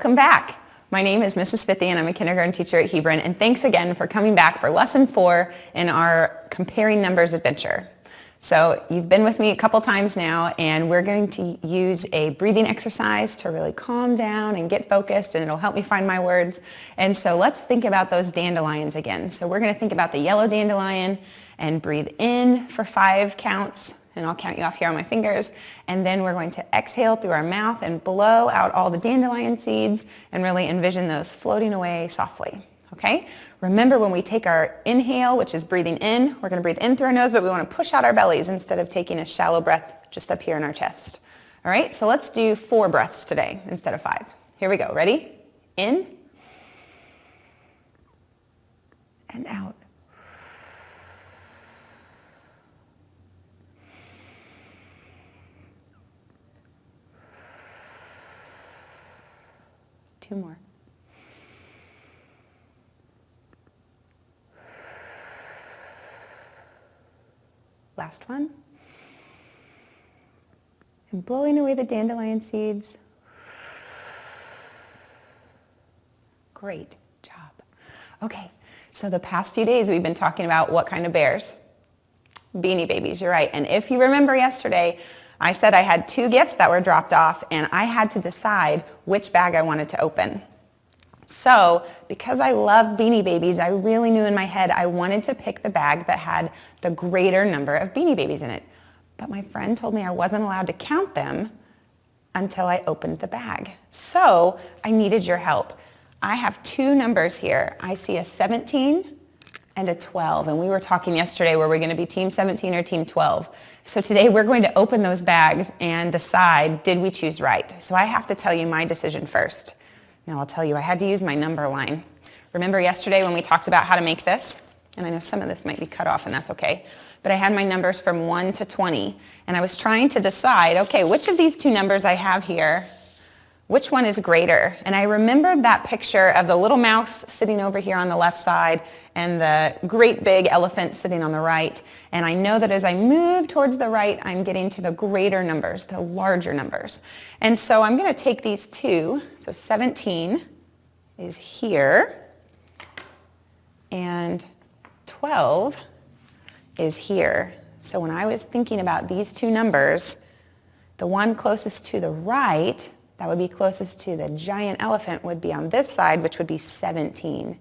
Welcome back. My name is Mrs. Fithy and I'm a kindergarten teacher at Hebron, and thanks again for coming back for lesson 4 in our Comparing Numbers adventure. So you've been with me a couple times now, and we're going to use a breathing exercise to really calm down and get focused, and it'll help me find my words. And so let's think about those dandelions again. So we're going to think about the yellow dandelion and breathe in for 5 counts, and I'll count you off here on my fingers. And then we're going to exhale through our mouth and blow out all the dandelion seeds and really envision those floating away softly. Okay? Remember, when we take our inhale, which is breathing in, we're going to breathe in through our nose, but we want to push out our bellies instead of taking a shallow breath just up here in our chest. All right? So let's do 4 breaths today instead of 5. Here we go. Ready? In and out. Two more. Last one. And blowing away the dandelion seeds. Great job. Okay, so the past few days we've been talking about what kind of bears? Beanie Babies, you're right. And if you remember yesterday, I said I had 2 gifts that were dropped off, and I had to decide which bag I wanted to open. So because I love Beanie Babies, I really knew in my head I wanted to pick the bag that had the greater number of Beanie Babies in it. But my friend told me I wasn't allowed to count them until I opened the bag. So I needed your help. I have 2 numbers here. I see a 17 and a 12, and we were talking yesterday were we going to be team 17 or team 12. So today we're going to open those bags and decide, did we choose right? So I have to tell you my decision first. Now I'll tell you, I had to use my number line. Remember yesterday when we talked about how to make this? And I know some of this might be cut off, and that's okay. But I had my numbers from 1 to 20, and I was trying to decide, okay, which of these 2 numbers I have here, which one is greater? And I remembered that picture of the little mouse sitting over here on the left side and the great big elephant sitting on the right. And I know that as I move towards the right, I'm getting to the greater numbers, the larger numbers. And so I'm going to take these 2. So 17 is here, and 12 is here. So when I was thinking about these 2 numbers, the one closest to the right, that would be closest to the giant elephant, would be on this side, which would be 17.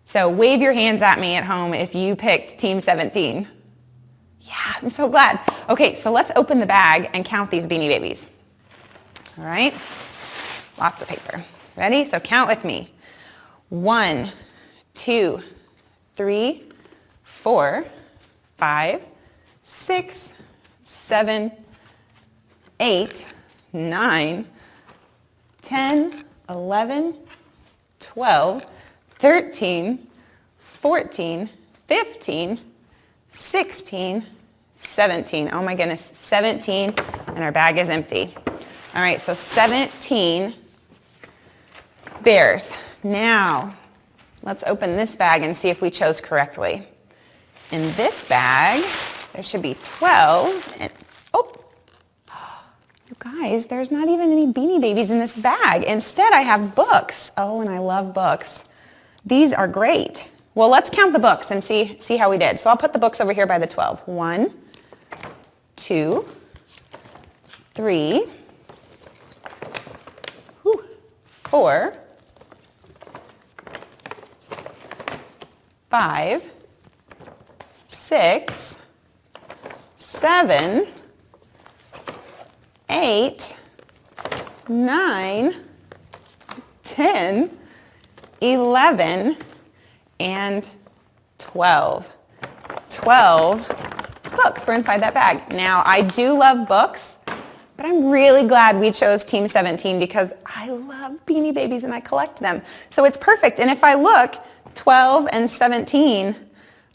So wave your hands at me at home if you picked team 17. Yeah, I'm so glad. Okay, so let's open the bag and count these Beanie Babies. All right, lots of paper. Ready? So count with me. 1, 2, 3, 4, 5, 6, 7, 8, 9, 10, 11, 12, 13, 14, 15, 16, 17. Oh my goodness, 17, and our bag is empty. All right, so 17 bears. Now, let's open this bag and see if we chose correctly. In this bag, there should be 12, and you guys, there's not even any Beanie Babies in this bag. Instead, I have books. Oh, and I love books. These are great. Well, let's count the books and see how we did. So I'll put the books over here by the 12. 1, 2, 3, 4, 5, 6, 7, 8, 9, 10, 11, and 12. 12 books were inside that bag. Now, I do love books, but I'm really glad we chose Team 17 because I love Beanie Babies and I collect them. So it's perfect. And if I look, 12 and 17,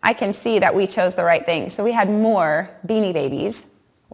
I can see that we chose the right thing. So we had more Beanie Babies,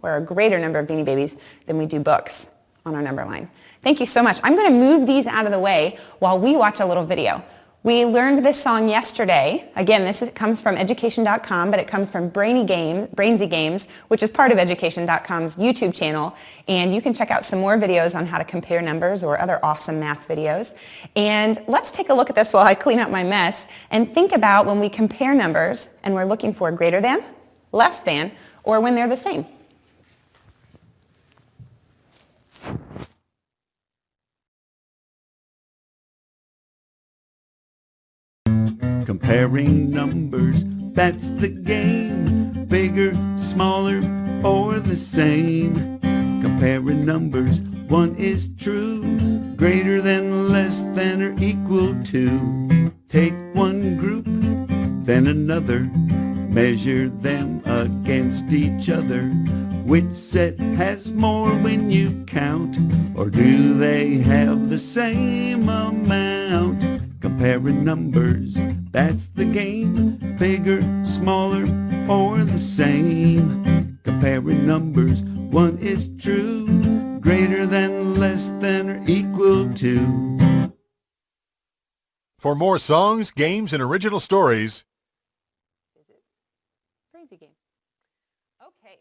or a greater number of Beanie Babies, than we do books on our number line. Thank you so much. I'm going to move these out of the way while we watch a little video. We learned this song yesterday. Again, comes from education.com, but it comes from Brainsy Games, which is part of education.com's YouTube channel. And you can check out some more videos on how to compare numbers or other awesome math videos. And let's take a look at this while I clean up my mess and think about when we compare numbers and we're looking for greater than, less than, or when they're the same. Comparing numbers, that's the game. Bigger, smaller, or the same. Comparing numbers, one is true. Greater than, less than, or equal to. Take one group, then another. Measure them against each other. Which set has more when you count? Or do they have the same amount? Comparing numbers, that's the game. Bigger, smaller, or the same. Comparing numbers, one is true. Greater than, less than, or equal to. For more songs, games, and original stories, Crazy game. Okay.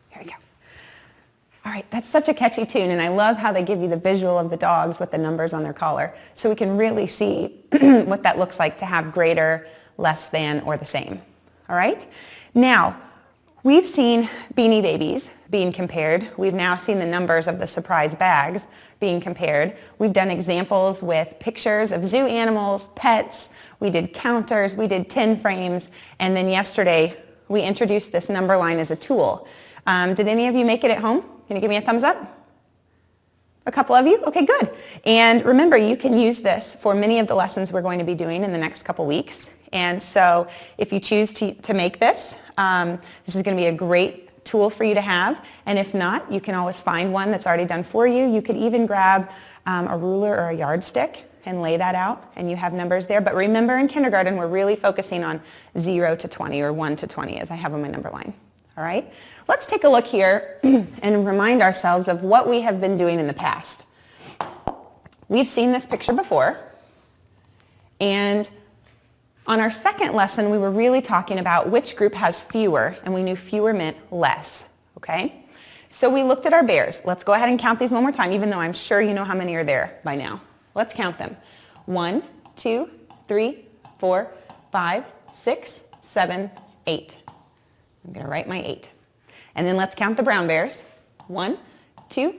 Here we go. All right, that's such a catchy tune, and I love how they give you the visual of the dogs with the numbers on their collar, so we can really see what that looks like to have greater, less than, or the same. All right? Now, we've seen Beanie Babies being compared. We've now seen the numbers of the surprise bags being compared. We've done examples with pictures of zoo animals, pets. We did counters. We did 10 frames. And then yesterday, we introduced this number line as a tool. Did any of you make it at home? Can you give me a thumbs up? A couple of you? Okay, good. And remember, you can use this for many of the lessons we're going to be doing in the next couple weeks. And so if you choose to make this, this is going to be a great tool for you to have. And if not, you can always find one that's already done for you. You could even grab a ruler or a yardstick and lay that out, and you have numbers there. But remember, in kindergarten, we're really focusing on 0 to 20 or 1 to 20 as I have on my number line. All right? Let's take a look here and remind ourselves of what we have been doing in the past. We've seen this picture before, and on our second lesson, we were really talking about which group has fewer, and we knew fewer meant less, okay? So we looked at our bears. Let's go ahead and count these one more time, even though I'm sure you know how many are there by now. Let's count them. 1, 2, 3, 4, 5, 6, 7, 8. I'm going to write my 8. And then let's count the brown bears. 1, 2,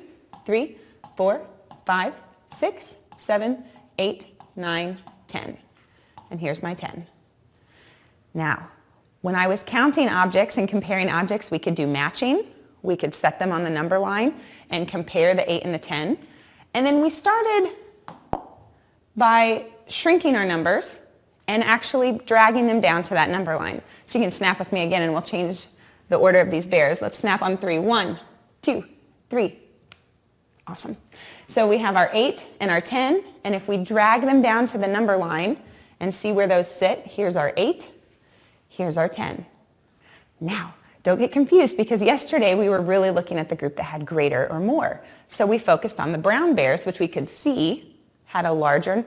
3, 4, 5, 6, 7, 8, 9, 10. And here's my 10. Now, when I was counting objects and comparing objects, we could do matching. We could set them on the number line and compare the 8 and the 10. And then we started by shrinking our numbers and actually dragging them down to that number line. So you can snap with me again, and we'll change the order of these bears. Let's snap on 3. 1, 2, 3. Awesome. So we have our 8 and our 10, and if we drag them down to the number line and see where those sit, here's our 8, here's our 10. Now, don't get confused, because yesterday we were really looking at the group that had greater or more. So we focused on the brown bears, which we could see had a larger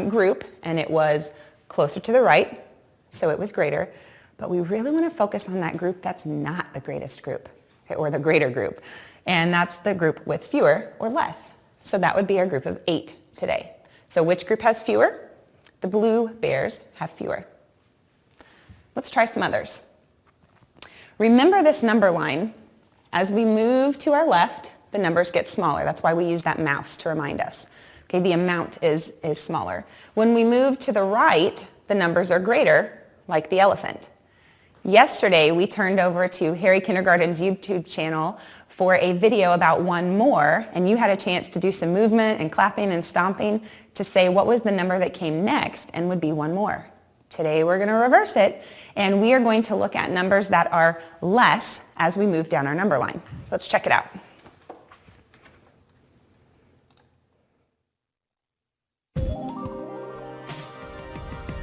group, and it was closer to the right, so it was greater. But we really want to focus on that group that's not the greatest group, okay, or the greater group. And that's the group with fewer or less. So that would be our group of 8 today. So which group has fewer? The blue bears have fewer. Let's try some others. Remember this number line. As we move to our left, the numbers get smaller. That's why we use that mouse to remind us. Okay, the amount is smaller. When we move to the right, the numbers are greater, like the elephant. Yesterday, we turned over to Harry Kindergarten's YouTube channel for a video about one more, and you had a chance to do some movement and clapping and stomping to say what was the number that came next and would be one more. Today, we're going to reverse it, and we are going to look at numbers that are less as we move down our number line. So let's check it out.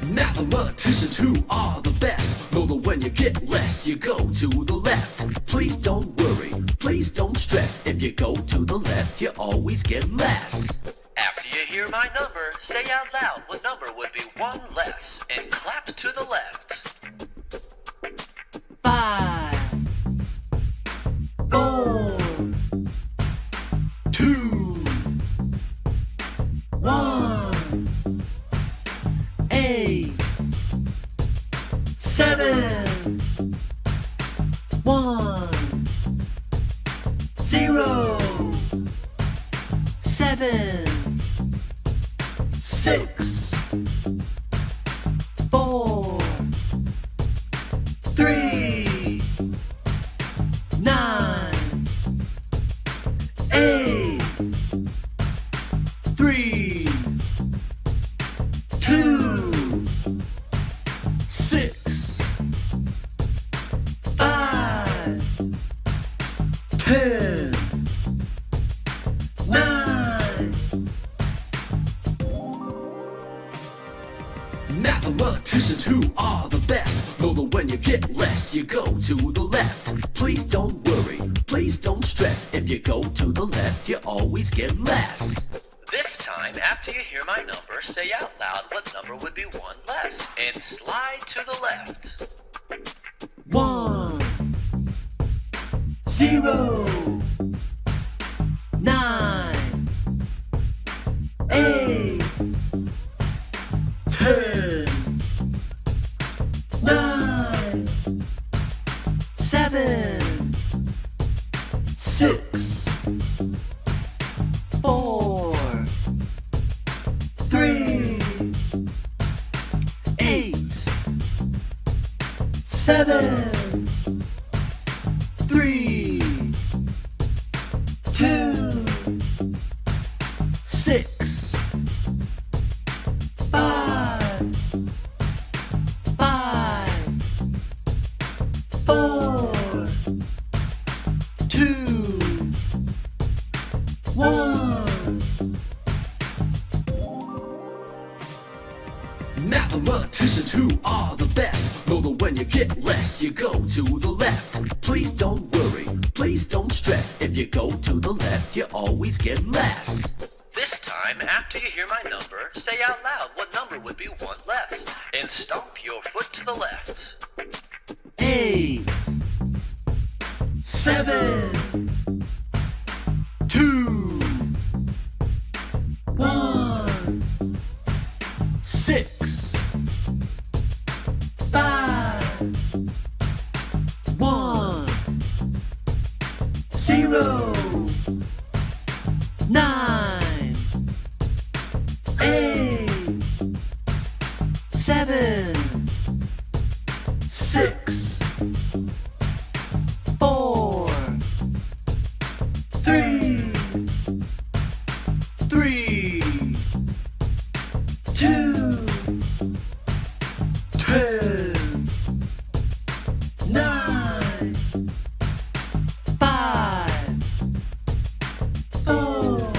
Mathematicians who are the best know that when you get less, you go to the left. Please don't worry, please don't stress. If you go to the left, you always get less. hear my number, say out loud what number would be one less, and clap to the left. 5, 4, 2, 1, 8, 7, 1, 0, 7, 6, 4, 3, 9, 8, 3, 2, 6, 5, 10, 9. Mathematicians who are the best know that when you get less, you go to the left. Please don't worry, please don't stress. If you go to the left, you always get less. This time, after you hear my number, say out loud what number would be one less, and slide to the left. 1, 0, 9, 8, 10, 9, 7, 6, 4, 3, 8, 7, 3, 2, 6, 5, 4, 2, 1. Mathematicians who are the best know that when you get less, you go to the left. Please don't worry, please don't stress. If you go to the left, you always get less. This time, after you hear my number, say out loud what number would be one less, and stomp your foot to the left. 8, 7, 2, 1, 6, 5, 1, 0, 9, 8, 7, 6, 4, 3, 2, 10, 9, 5, 4.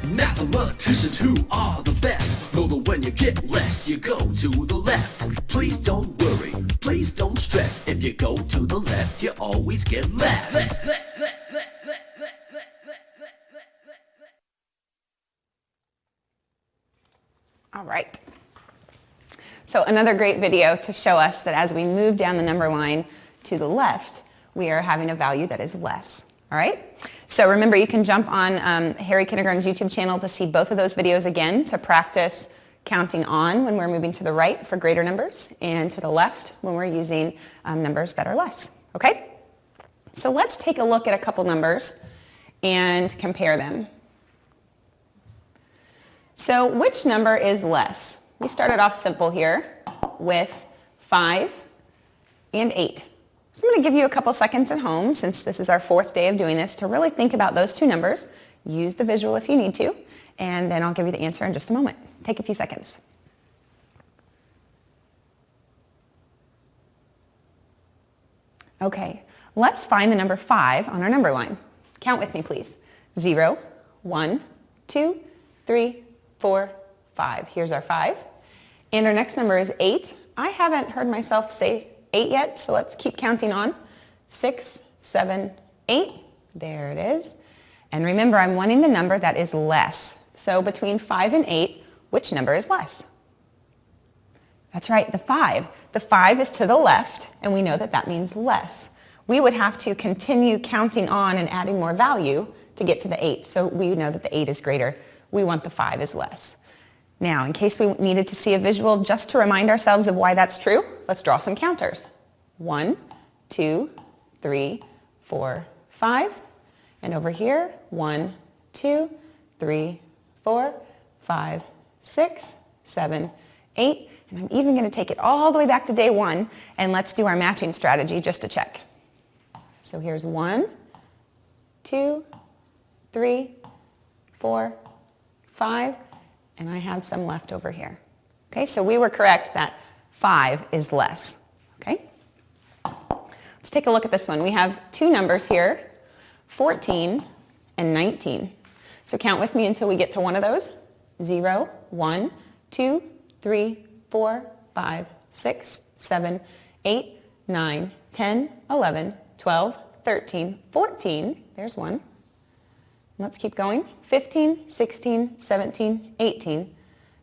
Mathematicians who are the best know that when you get less, you go to the left. Please don't worry, please don't stress. If you go to the left, you always get less. All right. So another great video to show us that as we move down the number line to the left, we are having a value that is less. All right? So remember, you can jump on Harry Kindergarten's YouTube channel to see both of those videos again to practice counting on when we're moving to the right for greater numbers and to the left when we're using numbers that are less. Okay? So let's take a look at a couple numbers and compare them. So which number is less? We started off simple here with 5 and 8. So I'm going to give you a couple seconds at home, since this is our 4th day of doing this, to really think about those two numbers. Use the visual if you need to, and then I'll give you the answer in just a moment. Take a few seconds. Okay, let's find the number 5 on our number line. Count with me, please. 0, 1, 2, 3, 4, 5. Here's our 5. And our next number is 8. I haven't heard myself say 8 yet, so let's keep counting on. 6, 7, 8. There it is. And remember, I'm wanting the number that is less. So between 5 and 8, which number is less? That's right, the 5. The 5 is to the left, and we know that that means less. We would have to continue counting on and adding more value to get to the 8. So we know that the 8 is greater. We want the 5 is less. Now, in case we needed to see a visual just to remind ourselves of why that's true, let's draw some counters. 1, 2, 3, 4, 5. And over here, 1, 2, 3, 4, 5, 6, 7, 8. And I'm even going to take it all the way back to day 1, and let's do our matching strategy just to check. So here's 1, 2, 3, 4, 5, and I have some left over here. Okay, so we were correct that 5 is less. Okay? Let's take a look at this one. We have two numbers here, 14 and 19. So count with me until we get to one of those. 0, 1, 2, 3, 4, 5, 6, 7, 8, 9, 10, 11, 12, 13, 14. There's one. Let's keep going. 15, 16, 17, 18,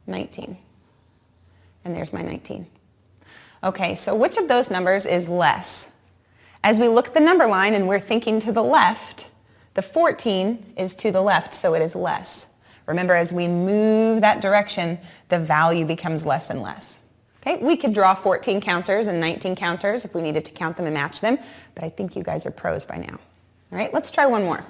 19. And there's my 19. Okay, so which of those numbers is less? As we look at the number line and we're thinking to the left, the 14 is to the left, so it is less. Remember, as we move that direction, the value becomes less and less. Okay, we could draw 14 counters and 19 counters if we needed to count them and match them, but I think you guys are pros by now. All right, let's try one more.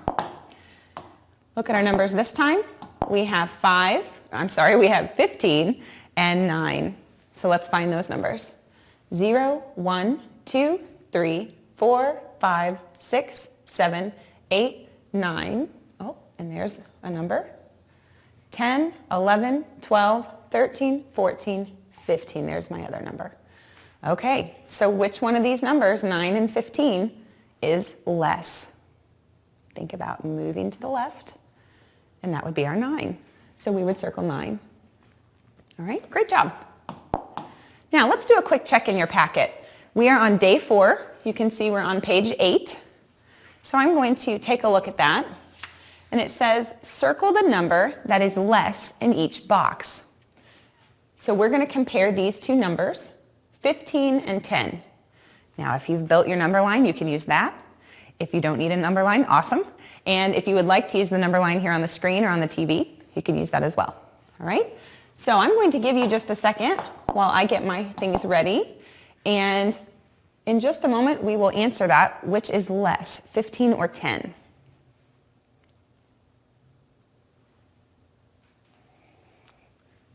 Look at our numbers this time. We have 15 and 9. So let's find those numbers. 0, 1, 2, 3, 4, 5, 6, 7, 8, 9. Oh, and there's a number. 10, 11, 12, 13, 14, 15. There's my other number. Okay, so which one of these numbers, 9 and 15, is less? Think about moving to the left, and that would be our 9. So we would circle 9. All right, great job. Now let's do a quick check in your packet. We are on day 4. You can see we're on page 8. So I'm going to take a look at that. And it says, circle the number that is less in each box. So we're going to compare these two numbers, 15 and 10. Now, if you've built your number line, you can use that. If you don't need a number line, awesome. And if you would like to use the number line here on the screen or on the TV, you can use that as well. All right? So I'm going to give you just a second while I get my things ready. And in just a moment, we will answer that, which is less, 15 or 10.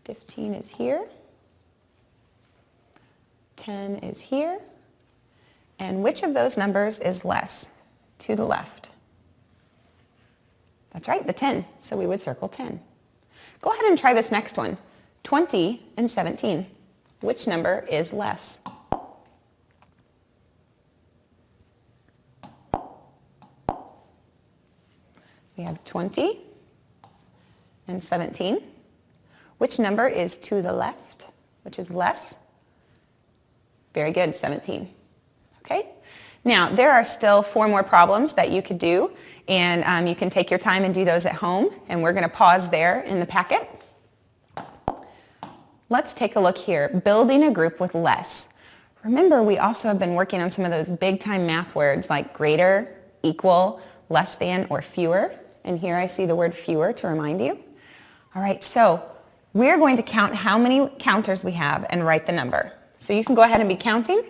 $15 is here, 10 is here, and which of those numbers is less? To the left. That's right, the 10, so we would circle 10. Go ahead and try this next one, 20 and 17. Which number is less? We have 20 and 17. Which number is to the left, which is less? Very good, 17. Okay? Now, there are still 4 more problems that you could do, and you can take your time and do those at home, and we're going to pause there in the packet. Let's take a look here. Building a group with less. Remember, we also have been working on some of those big-time math words like greater, equal, less than, or fewer. And here I see the word fewer to remind you. All right, so we're going to count how many counters we have and write the number. So you can go ahead and be counting.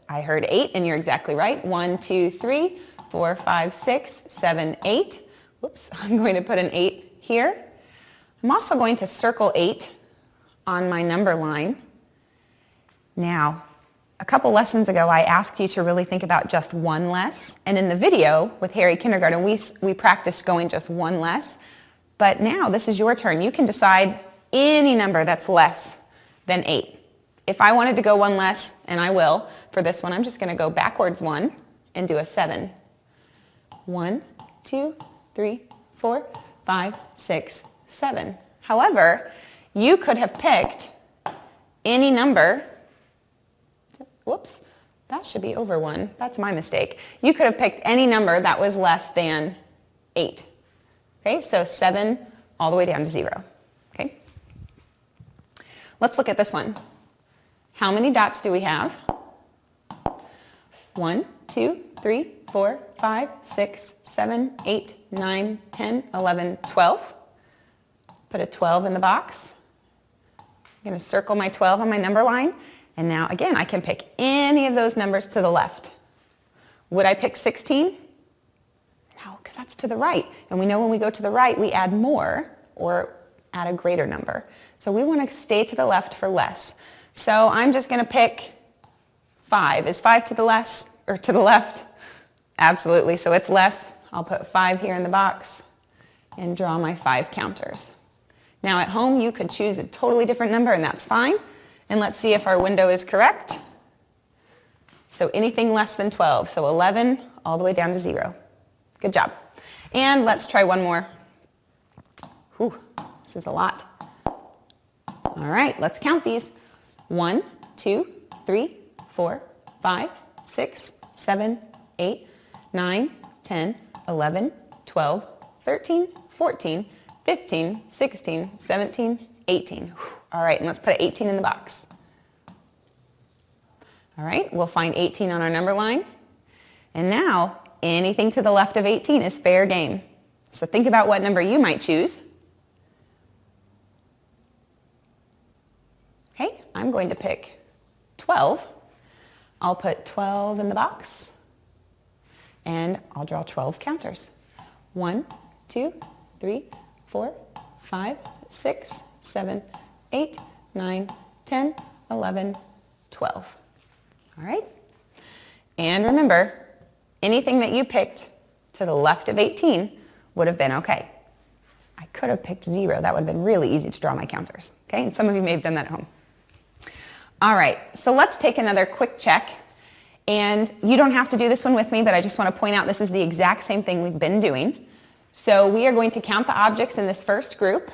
I heard 8, and you're exactly right. 1, 2, 3, 4, 5, 6, 7, 8. Whoops, I'm going to put an 8 here. I'm also going to circle 8 on my number line. Now, a couple lessons ago, I asked you to really think about just one less. And in the video with Harry Kindergarten, we practiced going just one less. But now this is your turn. You can decide any number that's less than 8. If I wanted to go one less, and I will, for this one, I'm just going to go backwards 1 and do a 7. 1, 2, 3, 4, 5, 6, 7. However, you could have picked any number That should be over 1. That's my mistake. You could have picked any number that was less than 8. Okay, so 7 all the way down to 0. Okay. Let's look at this one. How many dots do we have? 1, 2, 3, 4, 5, 6, 7, 8, 9, 10, 11, 12. Put a 12 in the box. I'm going to circle my 12 on my number line. And now, again, I can pick any of those numbers to the left. Would I pick 16? No, because that's to the right. And we know when we go to the right, we add more or add a greater number. So we want to stay to the left for less. So I'm just going to pick 5. Is 5 to the left or to the left? Absolutely. So it's less. I'll put 5 here in the box and draw my 5 counters. Now at home, you could choose a totally different number, and that's fine. And let's see if our window is correct. So anything less than 12. So 11 all the way down to 0. Good job. And let's try one more. Whew, this is a lot. All right, let's count these. 1, 2, 3, 4, 5, 6, 7, 8, 9, 10, 11, 12, 13, 14, 15, 16, 17, 18. All right, and let's put 18 in the box. All right, we'll find 18 on our number line. And now, anything to the left of 18 is fair game. So think about what number you might choose. Okay, I'm going to pick 12. I'll put 12 in the box. And I'll draw 12 counters. 1, 2, 3, 4, 5, 6, 7, 8, 9, 10, 11, 12. All right? And remember, anything that you picked to the left of 18 would have been okay. I could have picked 0. That would have been really easy to draw my counters. Okay? And some of you may have done that at home. All right, so let's take another quick check. And you don't have to do this one with me, but I just want to point out this is the exact same thing we've been doing. So we are going to count the objects in this first group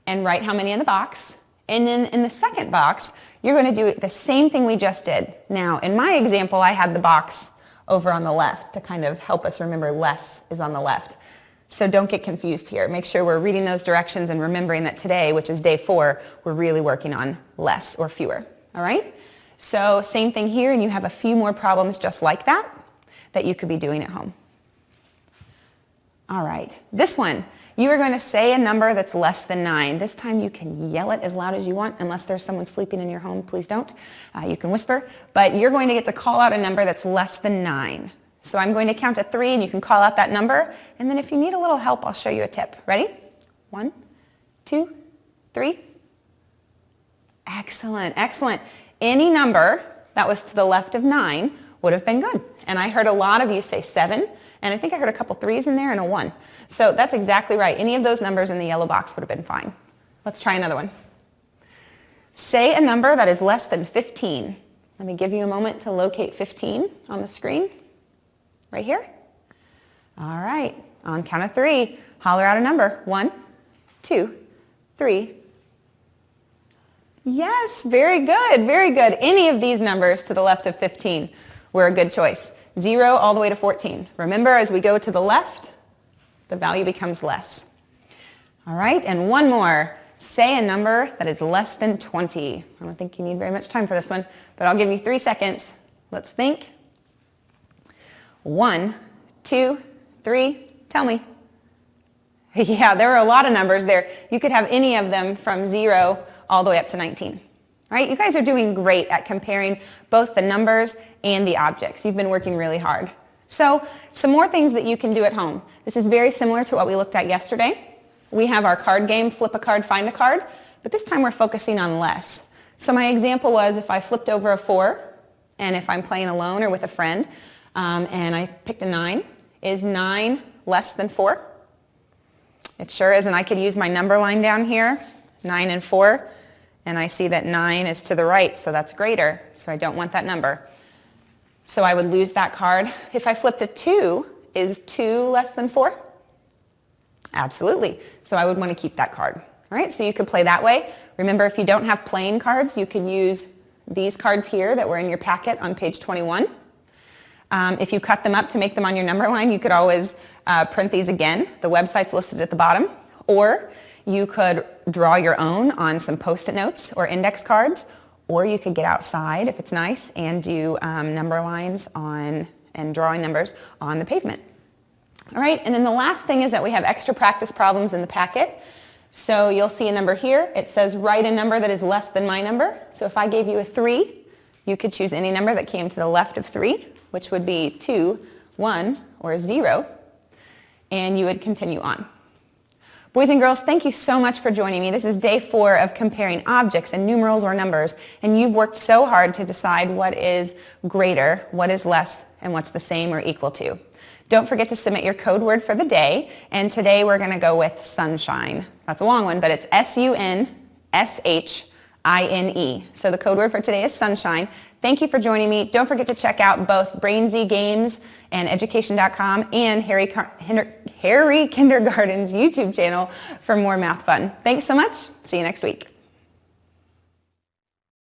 and write how many in the box. And then in the second box, you're going to do the same thing we just did. Now, in my example, I had the box over on the left to kind of help us remember less is on the left. So don't get confused here. Make sure we're reading those directions and remembering that today, which is day 4, we're really working on less or fewer. All right? So same thing here, and you have a few more problems just like that that you could be doing at home. All right, this one, you are going to say a number that's less than 9. This time you can yell it as loud as you want, unless there's someone sleeping in your home, please don't. You can whisper, but you're going to get to call out a number that's less than 9. So I'm going to count to 3, and you can call out that number, and then if you need a little help, I'll show you a tip. Ready? 1, 2, 3. Excellent, excellent. Any number that was to the left of 9 would have been good. And I heard a lot of you say 7, and I think I heard a couple 3s in there and a 1. So that's exactly right. Any of those numbers in the yellow box would have been fine. Let's try another one. Say a number that is less than 15. Let me give you a moment to locate 15 on the screen. Right here. All right. On count of 3, holler out a number. 1, 2, 3. Yes, very good, very good. Any of these numbers to the left of 15 were a good choice. 0 all the way to 14. Remember, as we go to the left, the value becomes less. All right, and one more. Say a number that is less than 20. I don't think you need very much time for this one, but I'll give you 3 seconds. Let's think. 1, 2, 3. Tell me. Yeah, there are a lot of numbers there. You could have any of them from 0 all the way up to 19. Right? You guys are doing great at comparing both the numbers and the objects. You've been working really hard. So some more things that you can do at home. This is very similar to what we looked at yesterday. We have our card game, flip a card, find a card, but this time we're focusing on less. So my example was if I flipped over a 4, and if I'm playing alone or with a friend, and I picked a 9, is 9 less than 4? It sure is, and I could use my number line down here, 9 and 4, and I see that 9 is to the right, so that's greater, so I don't want that number. So I would lose that card. If I flipped a 2, is 2 less than 4? Absolutely. So I would want to keep that card. All right, so you could play that way. Remember, if you don't have playing cards, you can use these cards here that were in your packet on page 21. If you cut them up to make them on your number line, you could always print these again. The website's listed at the bottom. Or you could draw your own on some Post-it notes or index cards. Or you could get outside, if it's nice, and do number lines on and drawing numbers on the pavement. All right, and then the last thing is that we have extra practice problems in the packet. So you'll see a number here. It says write a number that is less than my number. So if I gave you a 3, you could choose any number that came to the left of 3, which would be 2, 1, or 0, and you would continue on. Boys and girls, thank you so much for joining me. This is day 4 of comparing objects and numerals or numbers, and you've worked so hard to decide what is greater, what is less, and what's the same or equal to. Don't forget to submit your code word for the day, and today we're going to go with sunshine. That's a long one, but it's S-U-N-S-H-I-N-E. So the code word for today is sunshine. Thank you for joining me. Don't forget to check out both Brainzy Games and Education.com and Harry Kindergarten's YouTube channel for more math fun. Thanks so much. See you next week.